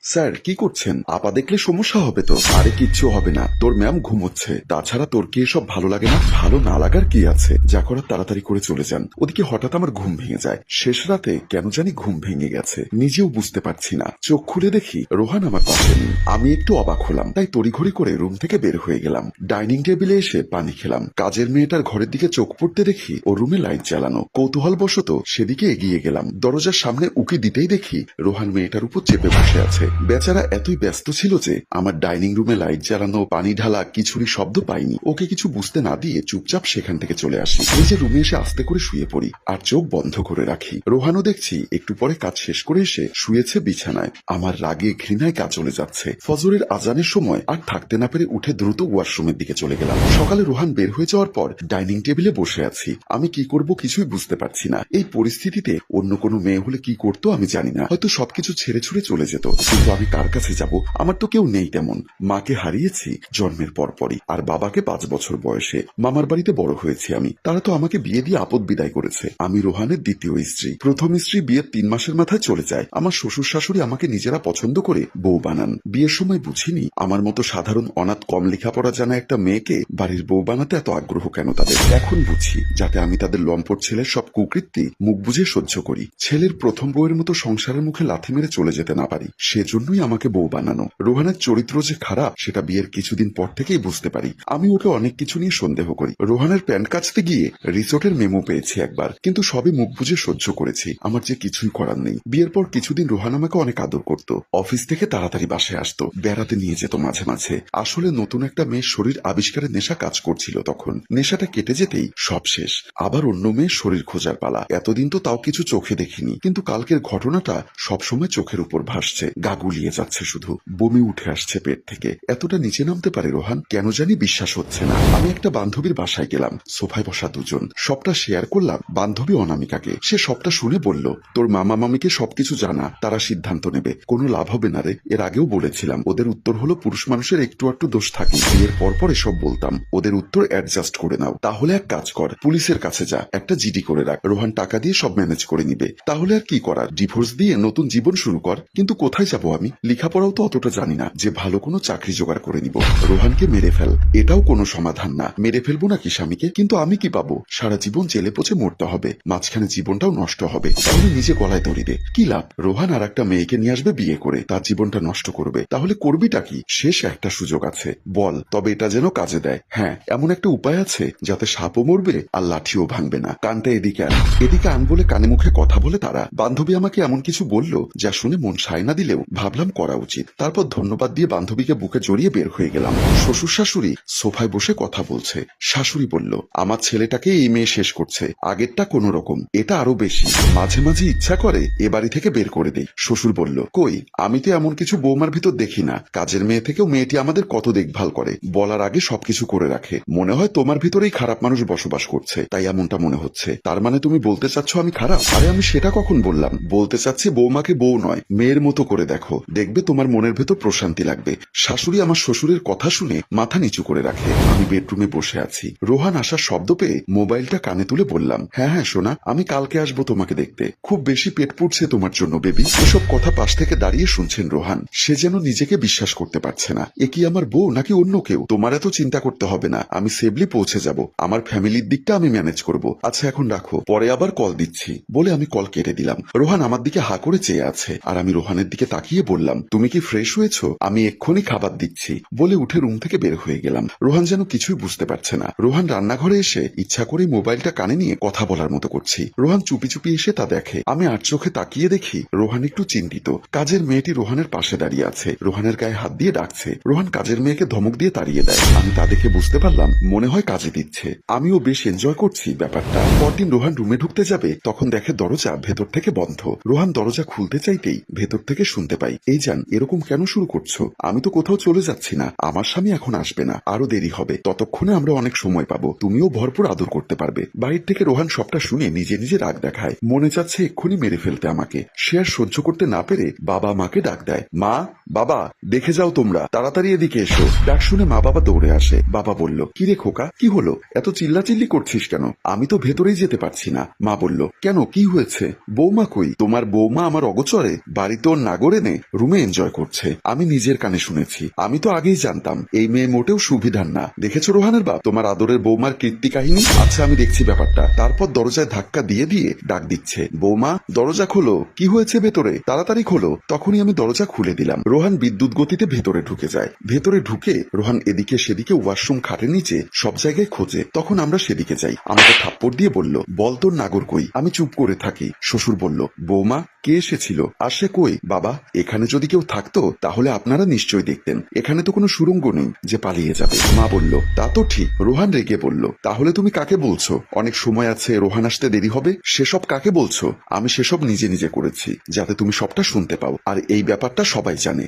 Sir কি করছেন? আপা দেখলে সমস্যা হবে তো। আরে কিচ্ছু হবে না, তোর ম্যাম ঘুমোচ্ছে। তাছাড়া তোর কি এসব ভালো লাগে না? ভালো না লাগার কি আছে, যা করার তাড়াতাড়ি করে চলে যান। ওদিকে হঠাৎ আমার ঘুম ভেঙে যায়। শেষ রাতে কেন জানি ঘুম ভেঙে গেছে, নিজেও বুঝতে পারছি না। চোখ খুলে দেখি রোহান আমার পাশে নেই। আমি একটু অবাক হলাম, তাই তড়িঘড়ি করে রুম থেকে বের হয়ে গেলাম। ডাইনিং টেবিলে এসে পানি খেলাম। কাজের মেয়েটার ঘরের দিকে চোখ পড়তে দেখি ও রুমে লাইট জ্বালানো। কৌতূহল বশত সেদিকে এগিয়ে গেলাম। দরজার সামনে উকি দিতেই দেখি রোহান মেয়েটার উপর চেপে বসে আছে। বেচারা এতই ব্যস্ত ছিল যে আমার ডাইনিং রুমে লাইট জ্বালানো, পানি ঢালা কিছুরই শব্দ পাইনি। ওকে কিছু বুঝতে না দিয়ে চুপচাপ সেখান থেকে চলে আসি। নিজের রুমে এসে আস্তে করে শুয়ে পড়ি আর চোখ বন্ধ করে রাখি। রোহানও দেখছি একটু পরে কাজ শেষ করে এসে শুয়েছে বিছানায়। আমার রাগে ঘৃণায় কাজ চলে যাচ্ছে। ফজরের আজানের সময় আর থাকতে না পেরে উঠে দ্রুত ওয়াশরুমের দিকে চলে গেলাম। সকালে রোহান বের হয়ে যাওয়ার পর ডাইনিং টেবিলে বসে আছি। আমি কি করব কিছুই বুঝতে পারছি না। এই পরিস্থিতিতে অন্য কোনো মেয়ে হলে কি করতো আমি জানি না, হয়তো সবকিছু ছেড়ে ছুড়ে চলে যেত। কিন্তু আমি কার কাছে যাব? আমার তো কেউ নেই তেমন। মাকে হারিয়েছি জন্মের পরপরই, আর বাবাকে 5 বছর বয়সে। মামার বাড়িতে বড় হয়েছি আমি। তারা তো আমাকে বিয়ে দিয়ে আপদ বিদায় করেছে। আমি রোহানের দ্বিতীয় স্ত্রী। প্রথম স্ত্রী বিয়ের 3 মাসের মাথায় চলে যায়। আমার শ্বশুর শাশুড়ি আমাকে নিজেরা পছন্দ করে বউ বানান। বিয়ের সময় বুঝিনি আমার মতো সাধারণ অনাথ কম লেখাপড়া জানা একটা মেয়েকে বাড়ির বউ বানাতে এত আগ্রহ কেন তাদের। এখন বুঝি, যাতে আমি তাদের লম্পট ছেলের সব কুকৃতি মুখ বুঝে সহ্য করি। ছেলের প্রথম বউয়ের মতো সংসারের মুখে লাথি মেরে চলে যেতে না পারি, সেজন্যই আমাকে বউ বানানো। রোহানের চরিত্র যে খারাপ সেটা বিয়ের কিছুদিন পর থেকেই বুঝতে পারি। আমি ওকে অনেক কিছু নিয়ে সন্দেহ করি। রোহানের প্যান্ট কাচতে গিয়ে রিসোর্টের মেমো পেয়েছি একবার, কিন্তু সবই মুখ বুঝে সহ্য করেছি। আমার যে কিছুই করার নেই। বিয়ের পর কিছুদিন রোহান আমাকে অনেক আদর করত। অফিস থেকে তাড়াতাড়ি বাসায় আসতো, বেড়াতে নিয়ে যেত মাঝে মাঝে। আসলে নতুন একটা মেয়ের শরীর আবিষ্কারের নেশা কাজ করছিল তখন। নেশাটা কেটে যেতেই সব শেষ। আবার অন্য মেয়ের শরীর খোঁজার পালা। এতদিন তো তাও কিছু চোখে দেখিনি, কিন্তু কালকের ঘটনাটা সবসময় চোখের উপর ভাসছে। গা গুলিয়ে যাচ্ছে শুধু, বমি উঠে আসছে পেট থেকে। এতটা নিচে নামতে পারে রোহান? কেন জানি বিশ্বাস হচ্ছে না। আমি একটা বান্ধবীর বাসায় গেলাম। সোফায় বসা দুজন, সবটা শেয়ার করলাম বান্ধবী অনামিকাকে। সে সবটা শুনে বলল, তোর মামা মামিকে সবকিছু জানা, তারা সিদ্ধান্ত নেবে। কোনো লাভ হবে না রে। এর আগেও বলেছিলাম, ওদের উত্তর হলো পুরুষ মানুষের একটু একটু দোষ থাকে। বিয়ের পর এসব বলতাম, ওদের উত্তর অ্যাডজাস্ট করে নাও। তাহলে এক কাজ কর, পুলিশের কাছে যা, একটা জিডি করে রাখ। রোহান টাকা দিয়ে সব ম্যানেজ করে নিবে। তাহলে আর কি করার, ডিভোর্স দিয়ে নতুন জীবন শুরু কর। কিন্তু কোথায় যাব আমি? লেখাপড়াও তো অতটা জানি না যে ভালো কোনো চাকরি জোগাড় করে নিব। রোহানকে মেরে ফেল, এটাও কোনো সমাধান না। মেরে ফেলবো নাকি স্বামীকে? কিন্তু আমি কি পাবো? সারা জীবন জেলে পচে মরতে হবে, মাঝখানে জীবনটাও নষ্ট হবে। তাহলে নিজে গলায় দড়ি দে, কি লাভ? রোহান আর একটা মেয়েকে নিয়ে আসবে বিয়ে করে, তার জীবনটা নষ্ট করবে। তাহলে করবিটা কি? শেষ একটা সুযোগ আছে, বল, তবে এটা যেন কাজে দেয়। হ্যাঁ, এমন একটা উপায় আছে যাতে সাপও মরবে আর লাঠিও ভাঙবে না। কানটা এদিকে আন, এদিকে আন বলে কানে মুখে কথা বলে তারা। বান্ধবী আমাকে এমন কিছু বলল যা শুনে মন সায় না দিলেও ভাবলাম করা উচিত। তারপর ধন্যবাদ দিয়ে বান্ধবীকে বুকে জড়িয়ে বের হয়ে গেলাম। শ্বশুর শাশুড়ি সোফায় বসে কথা বলছে। শাশুড়ি বলল, আমার ছেলেটাকে এই মেয়ে শেষ করছে, আগেরটা কোনো রকম, এটা আরো বেশি। মাঝে মাঝে ইচ্ছা করে এ বাড়ি থেকে বের করে দেই। শ্বশুর বলল, কই, আমি তো এমন কিছু বৌমার ভিতর দেখি না। কাজের মেয়ে থেকেও মেয়েটি আমাদের কত দেখভাল করে, বলার আগে সবকিছু করে রাখে। মনে হয় তোমার ভিতরেই খারাপ মানুষ বসবাস করছে, তাই এমনটা মনে হচ্ছে। তার মানে তুমি বলতে চাচ্ছ আমি খারাপ? আরে আমি সেটা কখন বললাম? বলতে চাচ্ছি বৌমাকে বউ নয়, মেয়ের মতো করে দেখো, দেখবে তোমার মনের ভেতর প্রশান্তি লাগবে। শাশুড়ি আমার শ্বশুরের কথা শুনে মাথা নিচু করে রাখে। আমি বেডরুমে বসে আছি। রোহান আসার শব্দ পেয়ে মোবাইলটা কানে তুলে বললাম, হ্যাঁ হ্যাঁ সোনা, আমি কালকে আসবো তোমাকে দেখতে। খুব বেশি পেট পুড়ছে তোমার জন্য বেবি। এসব কথা পাশ থেকে দাঁড়িয়ে শুনছেন রোহান। সে যেন নিজেকে বিশ্বাস করতে পারছে না। এ কি আমার বউ নাকি অন্য কেউ? তোমার এত চিন্তা করতে হবে না, আমি সেফলি পৌঁছে যাব। আমার ফ্যামিলির দিকটা আমি ম্যানেজ করব। আচ্ছা এখন রাখো, পরে আবার কল দিচ্ছি বলে আমি কল কেটে দিলাম। রোহান আমার দিকে হা করে চেয়ে আছে, আর আমি রোহানের দিকে তাকিয়ে বললাম, তুমি কি ফ্রেশ হয়েছো? আমি এক্ষুনি খাবার দিচ্ছি বলে উঠে রুম থেকে বের হয়ে গেলাম। রোহান যেন কিছুই বুঝতে পারছে না। রোহান রান্নাঘরে এসে ইচ্ছা করে মোবাইলটা কানে নিয়ে কথা বলার মতো করছি। রোহান চুপি চুপি এসে তা দেখে। আমি আর চোখে তাকিয়ে দেখি রোহান একটু চিন্তিত। কাজের মেয়েটি রোহানের পাশে দাঁড়িয়ে আছে, রোহানের গায়ে হাত দিয়ে ডাকছে। রোহান কাজের মেয়েকে ধমক দিয়ে তাড়িয়ে দেয়। আমি তা দেখে বুঝতে পারলাম মনে হয় কাজে দিচ্ছে। আমিও বেশ এনজয় করছি ব্যাপারটা। পরদিন রোহান রুমে ঢুকতে যাবে, তখন দেখে দরজা ভেতর থেকে বন্ধ। রোহান দরজা খুলতে চাইতেই ভেতর থেকে শুনতে পাই, এই জান, এরকম কেন শুরু করছো? আমি তো কোথাও চলে যাচ্ছি না, আমার স্বামী এখন আসবে না, আরো দেরি হবে। ততক্ষণে আমরা অনেক সময় পাবো, তুমিও ভরপুর আদর করতে পারবে। বাড়ির থেকে রোহান সবটা শুনে নিজে নিজে রাগ দেখায়। মনে যাচ্ছে এক্ষুনি মেরে ফেলতে আমাকে। সে আর সহ্য করতে না পেরে বাবা মাকে ডাক দেয়। মা, বাবা, দেখে যাও তোমরা, তাড়াতাড়ি এদিকে এসো। ডাক শুনে মা বাবা দৌড়ে আসে। বাবা বলল, কি রে খোকা, কি হলো? এত চিল্লাচিল্লি করছিস কেন? আমি তো ভেতরেই যেতে পারছি না। মা বলল, কেন, কি হয়েছে? বৌমা কই? তোমার বৌমা আমার অগোচরে বাড়িতে ওর নাগরে নেই। নিয়ে রুমে এনজয় করছে। আমি নিজের কানে শুনেছি। আমি তো আগেই জানতাম এই মেয়ে মোটেও সুবিধার না। দেখেছো রোহানের বাপ তোমার আদরের বৌমার কীর্তি কাহিনী? আচ্ছা আমি দেখছি ব্যাপারটা। তারপর দরজায় ধাক্কা দিয়ে দিয়ে ডাক দিচ্ছে, বৌমা দরজা খোলো, কি হয়েছে ভেতরে, তাড়াতাড়ি খোলো। তখনই আমি দরজা খুলে দিলাম। রোহান বিদ্যুৎ গতিতে ভেতরে ঢুকে যায়। ভেতরে ঢুকে রোহান এদিকে সেদিকে ওয়াশরুম খাটের নিচে সব জায়গায় খোঁজে। তখন আমরা সেদিকে যাই। আমাকে থাপ্পড় দিয়ে বলল, বল তোর নাগর কই? আমি চুপ করে থাকি। শ্বশুর বলল, বৌমা কে এসেছিল? আর সে কই? বাবা এখানে যদি কেউ থাকতো তাহলে আপনারা নিশ্চয়ই দেখতেন। এখানে তো কোনো সুড়ঙ্গ নেই যে পালিয়ে যাবে। মা বলল, তা তো ঠিক। রোহান রেগে বলল, তাহলে তুমি কাকে বলছো? অনেক সময় আছে, রোহান আসতে দেরি হবে। সেসব কাকে বলছো? আমি সেসব নিজে নিজে করেছি যাতে তুমি সবটা শুনতে পাও। আর এই ব্যাপারটা সবাই জানে।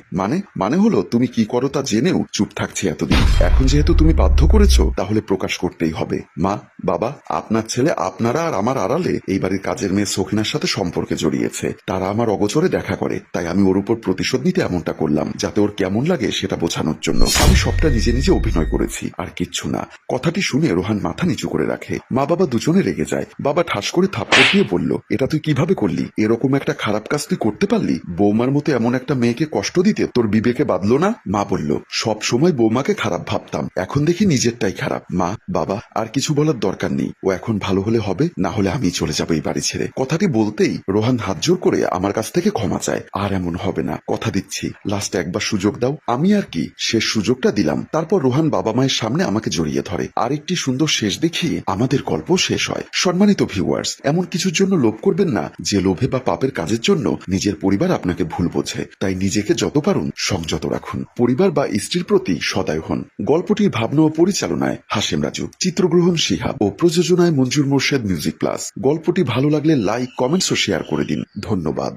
মানে হলো তুমি কি করো তা জেনেও চুপ থাকছি এতদিন। এখন যেহেতু তুমি বাধ্য করেছো তাহলে প্রকাশ করতেই হবে। মা বাবা আপনার ছেলে আপনারা আর আমার আড়ালে এই বাড়ির কাজের মেয়ে সখিনার সাথে সম্পর্কে জড়িয়েছে। তারা আমার অগোচরে দেখা করে, তাই আমি ওর উপর প্রতিশোধ নিতে এমনটা করলাম, যাতে ওর কেমন লাগে সেটা বোঝানোর জন্য। আমি সবটা নিজে নিজে অভিনয় করেছি, আর কিচ্ছু না। কথাটি শুনে রোহান মাথা নিচু করে রাখে। মা বাবা দুজনে রেগে যায়। বাবা ঠাস করে থাপ্পড় দিয়ে বলল, এটা তুই কিভাবে করলি? এরকম একটা খারাপ কাজ তুই করতে পারলি? বৌমার মতো এমন একটা মেয়েকে কষ্ট দিতে তোর বিবেকে বাঁধলো না? মা বলল, সব সময় বৌমাকে খারাপ ভাবতাম, এখন দেখি নিজেরটাই খারাপ। মা বাবা আর কিছু বলার দরকার নেই। ও এখন ভালো হলে হবে, না হলে আমি চলে যাবো এই বাড়ি ছেড়ে। কথাটি বলতেই রোহান হাত জোর করে আমার কাছ থেকে ক্ষমা চায়। আর এমন হবে না, কথা দিচ্ছি। লাস্টে একবার সুযোগ দাও। আমি আর কি শেষ সুযোগটা দিলাম। তারপর রোহান বাবা মায়ের সামনে আমাকে জড়িয়ে ধরে। আর একটি সুন্দর শেষ দেখিয়ে আমাদের গল্প শেষ হয়। সম্মানিত ভিউয়ার্স, এমন কিছুর জন্য লোভ করবেন না যে লোভে বা পাপের কাজের জন্য নিজের পরিবার আপনাকে ভুল বোঝে। তাই নিজেকে যত পারুন সংযত রাখুন। পরিবার বা স্ত্রীর প্রতি সদয় হন। গল্পটির ভাবনা ও পরিচালনায় হাশেম রাজু, চিত্রগ্রহণ শিহাব ও প্রযোজনায় মঞ্জুর মোর্শেদ মিউজিক প্লাস। গল্পটি ভালো লাগলে লাইক, কমেন্টস ও শেয়ার করে দিন। ধন্যবাদ।